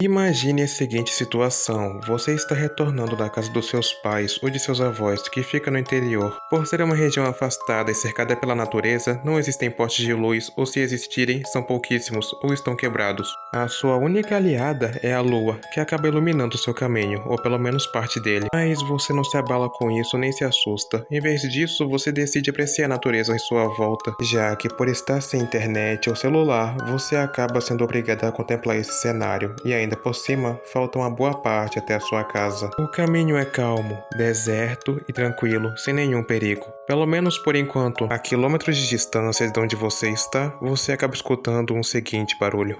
Imagine a seguinte situação: você está retornando da casa dos seus pais ou de seus avós, que fica no interior. Por ser uma região afastada e cercada pela natureza, não existem postes de luz, ou se existirem, são pouquíssimos ou estão quebrados. A sua única aliada é a lua, que acaba iluminando seu caminho, ou pelo menos parte dele. Mas você não se abala com isso nem se assusta. Em vez disso, você decide apreciar a natureza em sua volta, já que por estar sem internet ou celular, você acaba sendo obrigado a contemplar esse cenário, e ainda por cima, falta uma boa parte até a sua casa. O caminho é calmo, deserto e tranquilo, sem nenhum perigo. Pelo menos por enquanto, a quilômetros de distância de onde você está, você acaba escutando um seguinte barulho.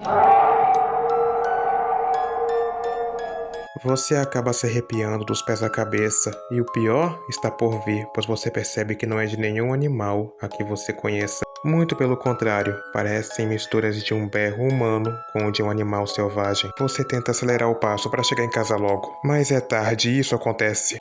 Você acaba se arrepiando dos pés à cabeça, e o pior está por vir, pois você percebe que não é de nenhum animal a que você conheça. Muito pelo contrário, parecem misturas de um berro humano com o de um animal selvagem. Você tenta acelerar o passo para chegar em casa logo, mas é tarde e isso acontece.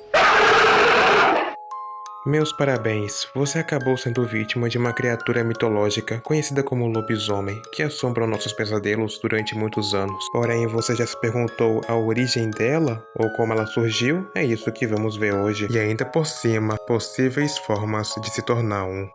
Meus parabéns, você acabou sendo vítima de uma criatura mitológica conhecida como lobisomem, que assombra nossos pesadelos durante muitos anos. Porém, você já se perguntou a origem dela ou como ela surgiu? É isso que vamos ver hoje. E ainda por cima, possíveis formas de se tornar um.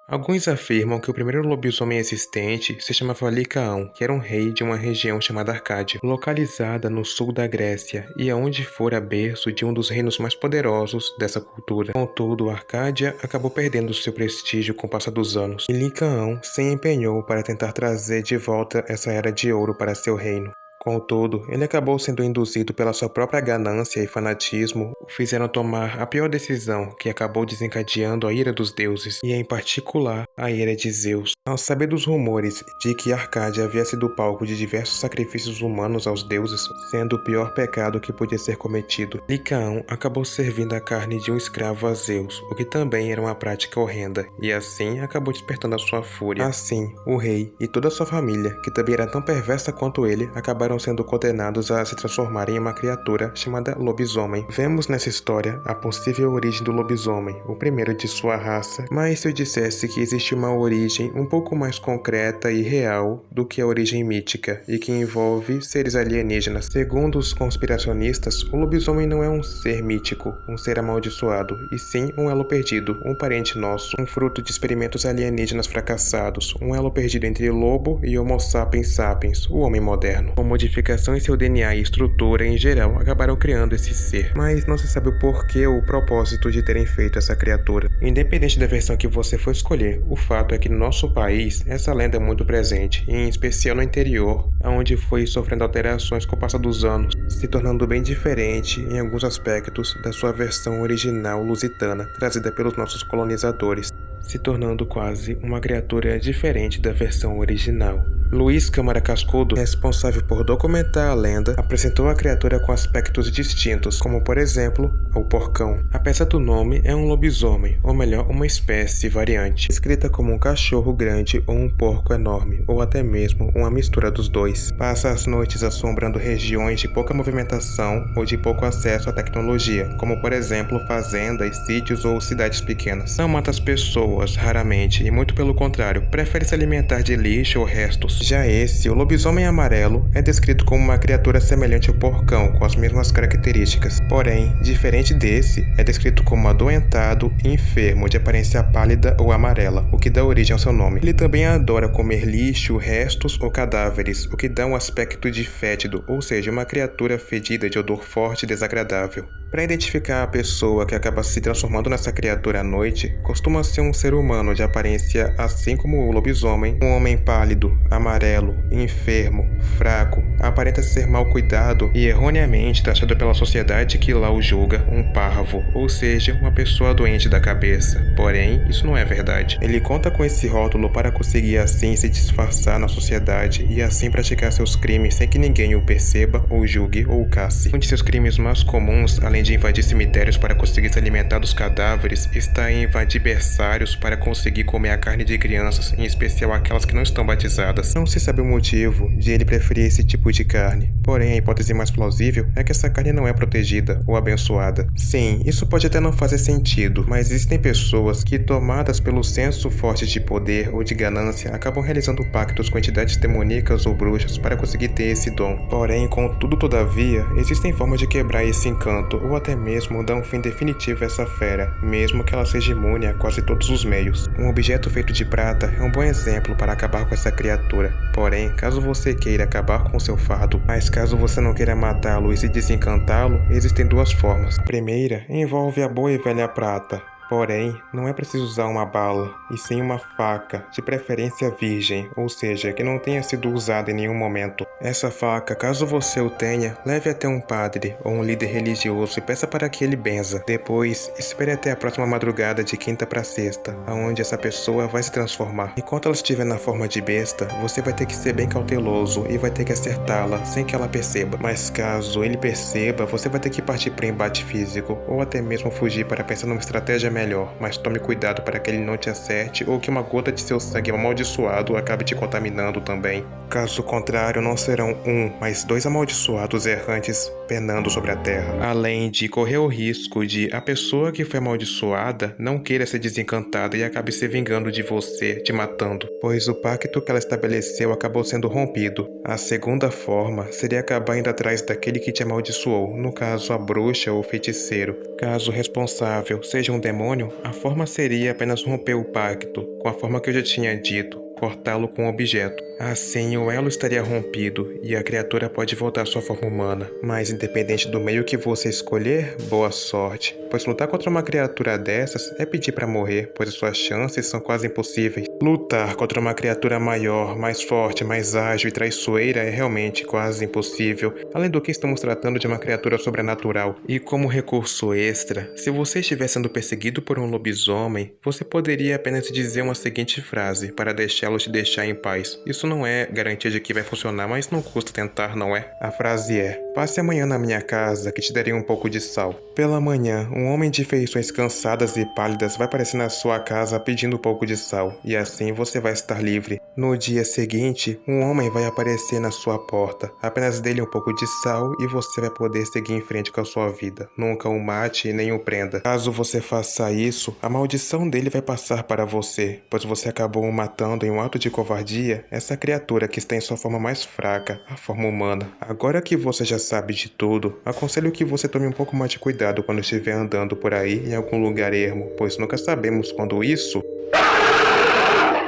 Alguns afirmam que o primeiro lobisomem existente se chamava Licaão, que era um rei de uma região chamada Arcádia, localizada no sul da Grécia, e aonde fora berço de um dos reinos mais poderosos dessa cultura. Contudo, Arcádia acabou perdendo seu prestígio com o passar dos anos, e Licaão se empenhou para tentar trazer de volta essa era de ouro para seu reino. Contudo, ele acabou sendo induzido pela sua própria ganância e fanatismo, o fizeram tomar a pior decisão, que acabou desencadeando a ira dos deuses, e em particular, a ira de Zeus. Ao saber dos rumores de que Arcádia havia sido palco de diversos sacrifícios humanos aos deuses, sendo o pior pecado que podia ser cometido, Licaão acabou servindo a carne de um escravo a Zeus, o que também era uma prática horrenda, e assim acabou despertando a sua fúria. Assim, o rei e toda a sua família, que também era tão perversa quanto ele, acabaram sendo condenados a se transformarem em uma criatura chamada lobisomem. Vemos nessa história a possível origem do lobisomem, o primeiro de sua raça, mas se eu dissesse que existe uma origem um pouco mais concreta e real do que a origem mítica, e que envolve seres alienígenas. Segundo os conspiracionistas, o lobisomem não é um ser mítico, um ser amaldiçoado, e sim um elo perdido, um parente nosso, um fruto de experimentos alienígenas fracassados, um elo perdido entre lobo e Homo sapiens sapiens, o homem moderno. Com modificação em seu DNA e estrutura em geral, acabaram criando esse ser, mas não se sabe o porquê ou o propósito de terem feito essa criatura. Independente da versão que você for escolher, o fato é que no nosso país, essa lenda é muito presente, em especial no interior, onde foi sofrendo alterações com o passar dos anos, se tornando bem diferente em alguns aspectos da sua versão original lusitana, trazida pelos nossos colonizadores, se tornando quase uma criatura diferente da versão original. Luiz Câmara Cascudo, responsável por documentar a lenda, apresentou a criatura com aspectos distintos, como por exemplo, o porcão. Apesar do nome, é um lobisomem, ou melhor, uma espécie variante, escrita como um cachorro grande ou um porco enorme, ou até mesmo uma mistura dos dois. Passa as noites assombrando regiões de pouca movimentação ou de pouco acesso à tecnologia, como por exemplo fazendas, sítios ou cidades pequenas. Não mata as pessoas, raramente, e muito pelo contrário, prefere se alimentar de lixo ou restos. Já esse, o lobisomem amarelo, é descrito como uma criatura semelhante ao porcão, com as mesmas características. Porém, diferente desse, é descrito como adoentado e enfermo, de aparência pálida ou amarela, o que dá origem ao seu nome. Ele também adora comer lixo, restos ou cadáveres, o que dá um aspecto de fétido, ou seja, uma criatura fedida de odor forte e desagradável. Para identificar a pessoa que acaba se transformando nessa criatura à noite, costuma ser um ser humano de aparência assim como o lobisomem, um homem pálido, amarelo, enfermo, fraco, aparenta ser mal cuidado e erroneamente taxado pela sociedade que lá o julga um parvo, ou seja, uma pessoa doente da cabeça. Porém, isso não é verdade. Ele conta com esse rótulo para conseguir assim se disfarçar na sociedade e assim praticar seus crimes sem que ninguém o perceba ou julgue ou casse. Um de seus crimes mais comuns, além de invadir cemitérios para conseguir se alimentar dos cadáveres, está em invadir berçários para conseguir comer a carne de crianças, em especial aquelas que não estão batizadas. Não se sabe o motivo de ele preferir esse tipo de carne. Porém, a hipótese mais plausível é que essa carne não é protegida ou abençoada. Sim, isso pode até não fazer sentido, mas existem pessoas que, tomadas pelo senso forte de poder ou de ganância, acabam realizando pactos com entidades demoníacas ou bruxas para conseguir ter esse dom. Porém, contudo, todavia, existem formas de quebrar esse encanto ou até mesmo dar um fim definitivo a essa fera, mesmo que ela seja imune a quase todos os meios. Um objeto feito de prata é um bom exemplo para acabar com essa criatura. Porém, caso você queira acabar com seu fardo, mas caso você não queira matá-lo e se desencantá-lo, existem duas formas. A primeira envolve a boa e velha prata. Porém, não é preciso usar uma bala, e sim uma faca, de preferência virgem, ou seja, que não tenha sido usada em nenhum momento. Essa faca, caso você o tenha, leve até um padre ou um líder religioso e peça para que ele benza. Depois, espere até a próxima madrugada de quinta para sexta, aonde essa pessoa vai se transformar. Enquanto ela estiver na forma de besta, você vai ter que ser bem cauteloso e vai ter que acertá-la sem que ela perceba. Mas caso ele perceba, você vai ter que partir para embate físico, ou até mesmo fugir para pensar numa estratégia melhor, mas tome cuidado para que ele não te acerte ou que uma gota de seu sangue amaldiçoado acabe te contaminando também. Caso contrário, não serão um, mas dois amaldiçoados errantes penando sobre a terra. Além de correr o risco de a pessoa que foi amaldiçoada não queira ser desencantada e acabe se vingando de você, te matando, pois o pacto que ela estabeleceu acabou sendo rompido. A segunda forma seria acabar indo atrás daquele que te amaldiçoou, no caso a bruxa ou o feiticeiro. Caso o responsável seja um demônio, a forma seria apenas romper o pacto, com a forma que eu já tinha dito, cortá-lo com um objeto. Assim, o elo estaria rompido e a criatura pode voltar à sua forma humana. Mas independente do meio que você escolher, boa sorte, pois lutar contra uma criatura dessas é pedir para morrer, pois as suas chances são quase impossíveis. Lutar contra uma criatura maior, mais forte, mais ágil e traiçoeira é realmente quase impossível, além do que estamos tratando de uma criatura sobrenatural. E como recurso extra, se você estiver sendo perseguido por um lobisomem, você poderia apenas dizer uma seguinte frase para deixá-lo te deixar em paz. Isso não é garantia de que vai funcionar, mas não custa tentar, não é? A frase é: passe amanhã na minha casa que te darei um pouco de sal. Pela manhã, um homem de feições cansadas e pálidas vai aparecer na sua casa pedindo um pouco de sal, e assim você vai estar livre. No dia seguinte, um homem vai aparecer na sua porta. Apenas dê-lhe um pouco de sal e você vai poder seguir em frente com a sua vida. Nunca o mate e nem o prenda. Caso você faça isso, a maldição dele vai passar para você, pois você acabou o matando em um ato de covardia essa criatura que está em sua forma mais fraca, a forma humana. Agora que você já sabe de tudo, aconselho que você tome um pouco mais de cuidado quando estiver andando por aí em algum lugar ermo, pois nunca sabemos quando isso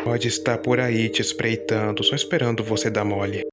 pode estar por aí te espreitando, só esperando você dar mole.